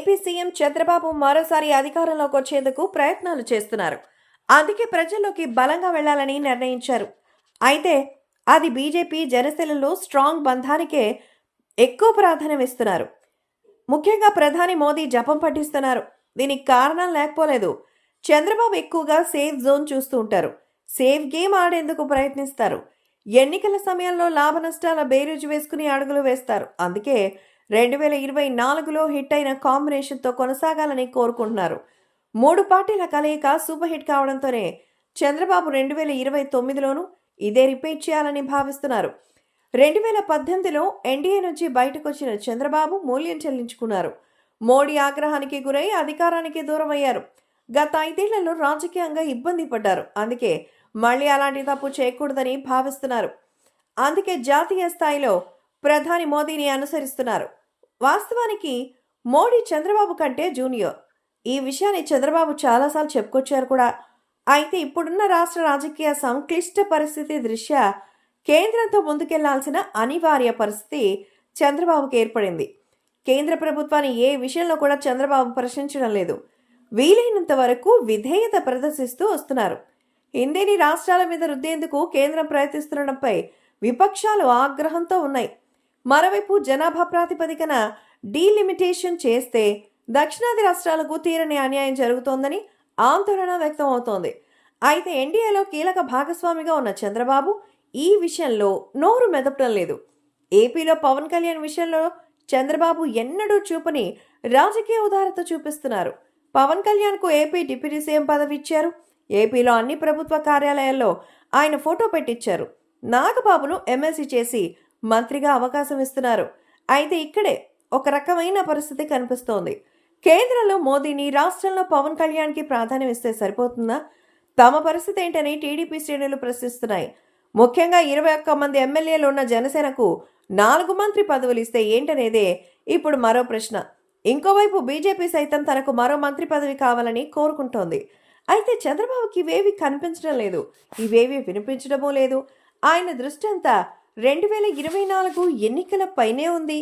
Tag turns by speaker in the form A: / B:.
A: AP CM Chandrababu మరోసారి అధికారంలోకి వచ్చేందుకు ప్రయత్నాలు చేస్తున్నారు. అందుకే ప్రజల్లోకి బలంగా వెళ్లాలని నిర్ణయించారు. అయితే అది బీజేపీ జనసేనలో స్ట్రాంగ్ బంధానికే ఎక్కువ ప్రాధాన్యం ఇస్తున్నారు. ముఖ్యంగా ప్రధాని మోదీ జపం పట్టిస్తున్నారు. దీనికి కారణం లేకపోలేదు. చంద్రబాబు ఎక్కువగా సేఫ్ జోన్ చూస్తూ ఉంటారు. సేఫ్ గేమ్ ఆడేందుకు ప్రయత్నిస్తారు. ఎన్నికల సమయంలో లాభ నష్టాల బేరీజు వేసుకుని అడుగులు వేస్తారు. అందుకే 2024లో హిట్ అయిన కాంబినేషన్తో కొనసాగాలని కోరుకుంటున్నారు. 3 పార్టీల కలయిక సూపర్ హిట్ కావడంతోనే చంద్రబాబు 2029లోనూ ఇదే రిపీట్ చేయాలని భావిస్తున్నారు. 2018లో ఎన్డీఏ నుంచి బయటకొచ్చిన చంద్రబాబు మూల్యం చెల్లించుకున్నారు. మోడీ ఆగ్రహానికి గురై అధికారానికి దూరం అయ్యారు. గత 5 ఏళ్లలో రాజకీయంగా ఇబ్బంది పడ్డారు. అందుకే మళ్లీ అలాంటి తప్పు చేయకూడదని భావిస్తున్నారు. అందుకే జాతీయ స్థాయిలో ప్రధాని మోదీని అనుసరిస్తున్నారు. వాస్తవానికి మోడీ చంద్రబాబు కంటే జూనియర్. ఈ విషయాన్ని చంద్రబాబు చాలాసార్లు చెప్పుకొచ్చారు కూడా. అయితే ఇప్పుడున్న రాష్ట్ర రాజకీయ సంక్లిష్ట పరిస్థితి దృష్ట్యా కేంద్రంతో ముందుకెళ్లాల్సిన అనివార్య పరిస్థితి చంద్రబాబుకి ఏర్పడింది. కేంద్ర ప్రభుత్వాన్ని ఏ విషయంలో కూడా చంద్రబాబు ప్రశ్నించడం లేదు. వీలైనంత వరకు విధేయత ప్రదర్శిస్తూ వస్తున్నారు. హిందీని రాష్ట్రాల మీద రుద్దేందుకు కేంద్రం ప్రయత్నిస్తుండటంపై విపక్షాలు ఆగ్రహంతో ఉన్నాయి. మరోవైపు జనాభా ప్రాతిపదికన డీలిమిటేషన్ చేస్తే దక్షిణాది రాష్ట్రాలకు తీరని అన్యాయం జరుగుతోందని ఆందోళన వ్యక్తం అవుతోంది. అయితే ఎన్డీఏలో కీలక భాగస్వామిగా ఉన్న చంద్రబాబు ఈ విషయంలో నోరు మెదపడం లేదు. ఏపీలో పవన్ కళ్యాణ్ విషయంలో చంద్రబాబు ఎన్నడూ చూపని రాజకీయ ఉదారత చూపిస్తున్నారు. పవన్ కళ్యాణ్కు ఏపీ డిప్యూటీ సీఎం పదవి ఇచ్చారు. ఏపీలో అన్ని ప్రభుత్వ కార్యాలయాల్లో ఆయన ఫోటో పెట్టించారు. నాగబాబును ఎమ్మెల్సీ చేసి మంత్రిగా అవకాశం ఇస్తున్నారు. అయితే ఇక్కడే ఒక రకమైన పరిస్థితి కనిపిస్తోంది. కేంద్రంలో మోదీని, రాష్ట్రంలో పవన్ కళ్యాణ్కి ప్రాధాన్యం ఇస్తే సరిపోతుందా? తమ పరిస్థితి ఏంటని టీడీపీ శ్రేణులు ప్రశ్నిస్తున్నాయి. ముఖ్యంగా 21 మంది ఎమ్మెల్యేలు ఉన్న జనసేనకు 4 మంత్రి పదవులు ఇస్తే ఏంటనేదే ఇప్పుడు మరో ప్రశ్న. ఇంకోవైపు బీజేపీ సైతం తనకు మరో మంత్రి పదవి కావాలని కోరుకుంటోంది. అయితే చంద్రబాబుకి ఇవేవి కనిపించడం లేదు, ఇవేవి వినిపించడమూ లేదు. ఆయన దృష్టి అంతా 2024 ఎన్నికల పైనే ఉంది.